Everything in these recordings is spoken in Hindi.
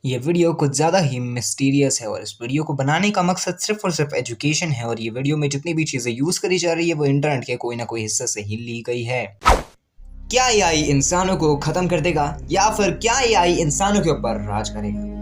ये वीडियो कुछ ज़्यादा ही मिस्टीरियस है और इस वीडियो को बनाने का मकसद सिर्फ और सिर्फ एजुकेशन है और ये वीडियो में जितनी भी चीज़ें यूज़ करी जा रही है वो इंटरनेट के कोई ना कोई हिस्से से ही ली गई है। क्या एआई इंसानों को ख़त्म कर देगा या फिर क्या एआई इंसानों के ऊपर राज करेगा?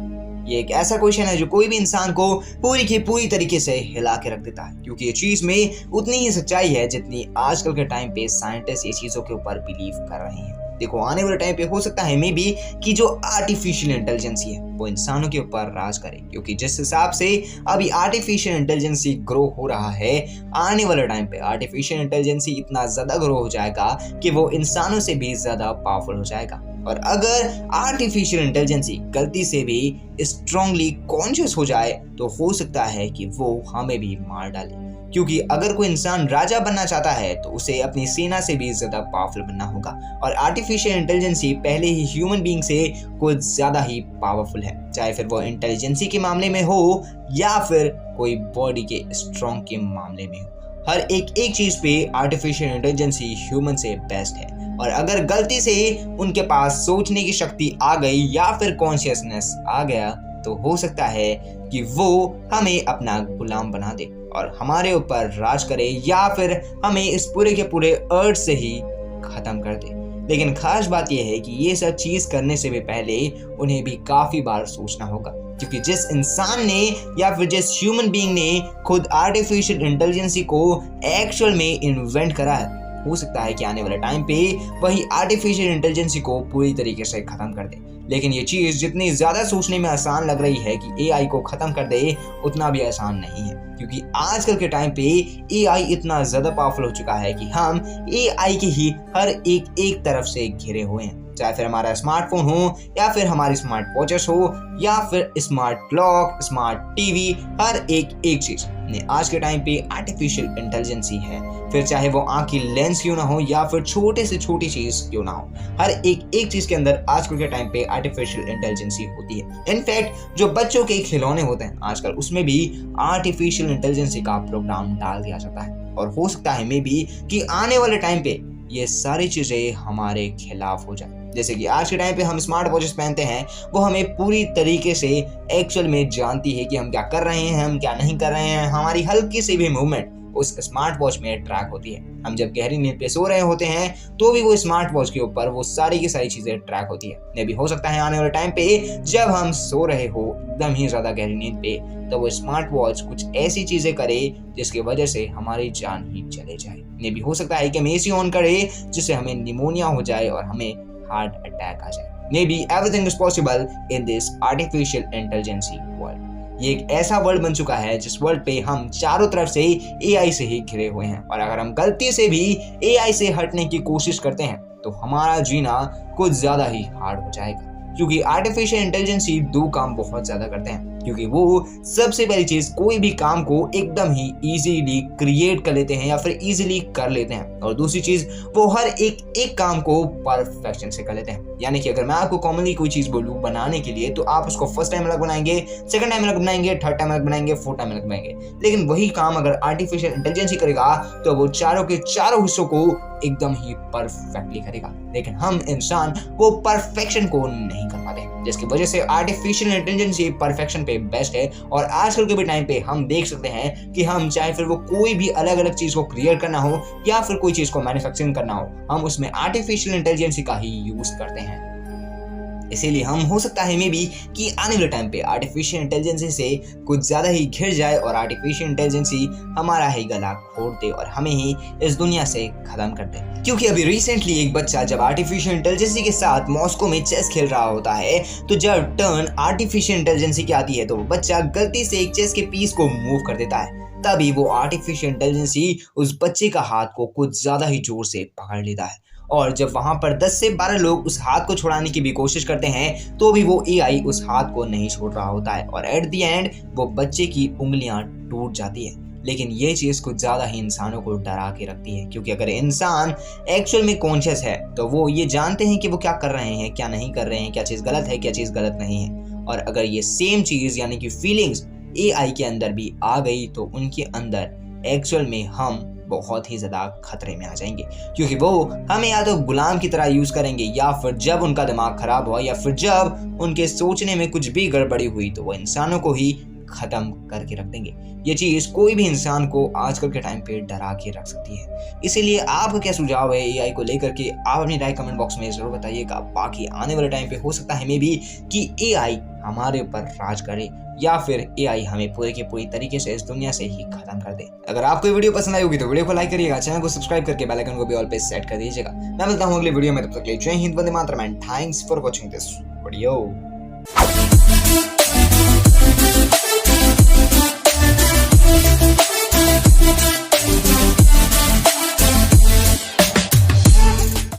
ये एक ऐसा क्वेश्चन है जो कोई भी इंसान को पूरी की पूरी तरीके से हिला के रख देता है, क्योंकि ये चीज़ में उतनी ही सच्चाई है जितनी आजकल के टाइम पे साइंटिस्ट ये चीज़ों के ऊपर बिलीव कर रहे हैं। देखो, आने वाले टाइम पे हो सकता है मे बी कि जो आर्टिफिशियल इंटेलिजेंसी है वो इंसानों के ऊपर राज करे, क्योंकि जिस हिसाब से अभी आर्टिफिशियल इंटेलिजेंसी ग्रो हो रहा है, आने वाले टाइम पे आर्टिफिशियल इंटेलिजेंसी इतना ज़्यादा ग्रो हो जाएगा कि वो इंसानों से भी ज़्यादा पावरफुल हो जाएगा। और अगर आर्टिफिशियल इंटेलिजेंसी गलती से भी स्ट्रांगली कॉन्शियस हो जाए तो हो सकता है कि वो हमें भी मार डाले, क्योंकि अगर कोई इंसान राजा बनना चाहता है तो उसे अपनी सेना से भी ज़्यादा पावरफुल बनना होगा। और आर्टिफिशियल इंटेलिजेंसी पहले ही ह्यूमन बीइंग से कुछ ज़्यादा ही पावरफुल है, चाहे फिर वो इंटेलिजेंसी के मामले में हो या फिर कोई बॉडी के स्ट्रॉन्ग के मामले में हो। हर एक चीज़ पे आर्टिफिशियल इंटेलिजेंसी ह्यूमन से बेस्ट है। और अगर गलती से उनके पास सोचने की शक्ति आ गई या फिर कॉन्शियसनेस आ गया तो हो सकता है कि वो हमें अपना गुलाम बना दे और हमारे ऊपर राज करे या फिर हमें इस पूरे के पूरे अर्थ से ही ख़त्म कर दे। लेकिन खास बात यह है कि ये सब चीज़ करने से भी पहले उन्हें भी काफ़ी बार सोचना होगा, क्योंकि जिस इंसान ने या फिर जिस ह्यूमन बीइंग ने खुद आर्टिफिशियल इंटेलिजेंसी को एक्चुअल में इन्वेंट करा है, हो सकता है कि आने वाले टाइम पे वही आर्टिफिशियल इंटेलिजेंसी को पूरी तरीके से ख़त्म कर दे। लेकिन ये चीज़ जितनी ज़्यादा सोचने में आसान लग रही है कि एआई को ख़त्म कर दे, उतना भी आसान नहीं है, क्योंकि आजकल के टाइम पे एआई इतना ज़्यादा पावरफुल हो चुका है कि हम एआई की ही हर एक तरफ से घिरे हुए हैं, चाहे फिर हमारा स्मार्टफोन हो या फिर हमारी स्मार्ट वॉचेस हो या फिर स्मार्ट क्लॉक, स्मार्ट टीवी, हर एक चीज़ ने आज के टाइम पे आर्टिफिशियल इंटेलिजेंसी है। फिर चाहे वो आँख की लेंस क्यों ना हो या फिर छोटे से छोटी चीज़ क्यों ना हो, हर एक चीज़ के अंदर आजकल के टाइम पे आर्टिफिशियल इंटेलिजेंसी होती है। इनफैक्ट जो बच्चों के खिलौने होते हैं आजकल, उसमें भी आर्टिफिशियल इंटेलिजेंसी का प्रोग्राम डाल दिया जाता है। और हो सकता है मे बी कि आने वाले टाइम पे ये सारी चीज़ें हमारे खिलाफ हो जाए। जैसे कि आज के टाइम पे हम स्मार्ट वॉचेस पहनते हैं, वो हमें पूरी तरीके से एक्चुअल में जानती है कि हम क्या कर रहे हैं, हम क्या नहीं कर रहे हैं। हमारी हल्की सी भी मूवमेंट उस स्मार्ट वॉच में ट्रैक होती है। हम जब गहरी नींद पे सो रहे होते हैं तो भी वो स्मार्ट वॉच के ऊपर वो सारी की सारी चीज़ें ट्रैक होती है। मे भी हो सकता है आने वाले टाइम पे जब हम सो रहे हो एकदम ही ज़्यादा गहरी नींद पे, तो वो स्मार्ट वॉच कुछ ऐसी चीज़ें करे जिसकी वजह से हमारी जान ही चले जाए। मे भी हो सकता है कि हम एसी ऑन करें जिससे हमें निमोनिया हो जाए और हमें हार्ट अटैक आ जाए। May be everything is possible in this artificial intelligence world. ये एक ऐसा वर्ल्ड बन चुका है जिस वर्ल्ड पे हम चारों तरफ से एआई से ही घिरे हुए हैं, और अगर हम गलती से भी एआई से हटने की कोशिश करते हैं तो हमारा जीना कुछ ज़्यादा ही हार्ड हो जाएगा, क्योंकि आर्टिफिशियल इंटेलिजेंसी दो काम बहुत ज़्यादा करते हैं। क्योंकि वो सबसे पहली चीज़ कोई भी काम को एकदम ही इजीली क्रिएट कर लेते हैं या फिर इजीली कर लेते हैं, और दूसरी चीज़ वो हर एक काम को परफेक्शन से कर लेते हैं। यानी कि अगर मैं आपको कॉमनली कोई चीज़ बोलूँ बनाने के लिए तो आप उसको फर्स्ट टाइम अलग बनाएंगे, सेकंड टाइम अलग बनाएंगे, थर्ड टाइम अलग बनाएंगे, फोर्थ टाइम अलग बनाएंगे। लेकिन वही काम अगर आर्टिफिशियल इंटेलिजेंसी करेगा तो वो चारों के चारों हिस्सों को एकदम ही परफेक्टली करेगा। लेकिन हम इंसान वो परफेक्शन को नहीं कर पाते, जिसकी वजह से आर्टिफिशियल इंटेलिजेंसी परफेक्शन पे बेस्ट है। और आजकल के भी टाइम पे हम देख सकते हैं कि हम चाहे फिर वो कोई भी अलग अलग चीज़ को क्रिएट करना हो या फिर कोई चीज़ को मैन्युफैक्चरिंग करना हो, हम उसमें आर्टिफिशियल इंटेलिजेंसी का ही यूज़ करते हैं। इसीलिए हम हो सकता है मे बी कि आने वाले टाइम पे आर्टिफिशियल इंटेलिजेंसी से कुछ ज़्यादा ही घिर जाए और आर्टिफिशियल इंटेलिजेंसी हमारा ही गला घोट दे और हमें ही इस दुनिया से ख़त्म कर दे। क्योंकि अभी रिसेंटली एक बच्चा जब आर्टिफिशियल इंटेलिजेंसी के साथ मॉस्को में चेस खेल रहा होता है, तो जब टर्न आर्टिफिशियल इंटेलिजेंसी की आती है तो वो बच्चा गलती से एक चेस के पीस को मूव कर देता है। तभी वो आर्टिफिशियल इंटेलिजेंसी उस बच्चे का हाथ को कुछ ज़्यादा ही जोर से पकड़ लेता है, और जब वहाँ पर 10 से 12 लोग उस हाथ को छुड़ाने की भी कोशिश करते हैं तो भी वो एआई उस हाथ को नहीं छोड़ रहा होता है, और एट द एंड वो बच्चे की उंगलियां टूट जाती है। लेकिन ये चीज़ कुछ ज़्यादा ही इंसानों को डरा के रखती है, क्योंकि अगर इंसान एक्चुअल में कॉन्शियस है तो वो ये जानते हैं कि वो क्या कर रहे हैं, क्या नहीं कर रहे हैं, क्या चीज़ गलत है, क्या चीज़ गलत नहीं है। और अगर ये सेम चीज़ यानी कि फीलिंग्स एआई के अंदर भी आ गई तो उनके अंदर एक्चुअल में हम बहुत ही ज़्यादा खतरे में आ जाएंगे, क्योंकि वो हमें या तो गुलाम की तरह यूज़ करेंगे, या फिर जब उनका दिमाग खराब हुआ या फिर जब उनके सोचने में कुछ भी गड़बड़ी हुई तो वो इंसानों को ही ख़त्म करके रख देंगे। ये चीज़ कोई भी इंसान को आजकल के टाइम पे डरा के रख सकती है। इसीलिए आपका क्या सुझाव है एआई को लेकर के, आप अपनी राय कमेंट बॉक्स में ज़रूर बताइएगा। बाकी आने वाले टाइम पे हो सकता है मे भी कि एआई हमारे ऊपर राज करे, या फिर एआई हमें पूरे के पूरी तरीके से इस दुनिया से ही खत्म कर दे। अगर आपको ये वीडियो पसंद आई होगी तो वीडियो को लाइक करिएगा, चैनल को सब्सक्राइब करके बेल आइकन को भी ऑल पे सेट कर दीजिएगा। मैं मिलता हूँ अगले वीडियो में, तब तक के लिए जय हिंद, वंदे मातरम and thanks for watching this video.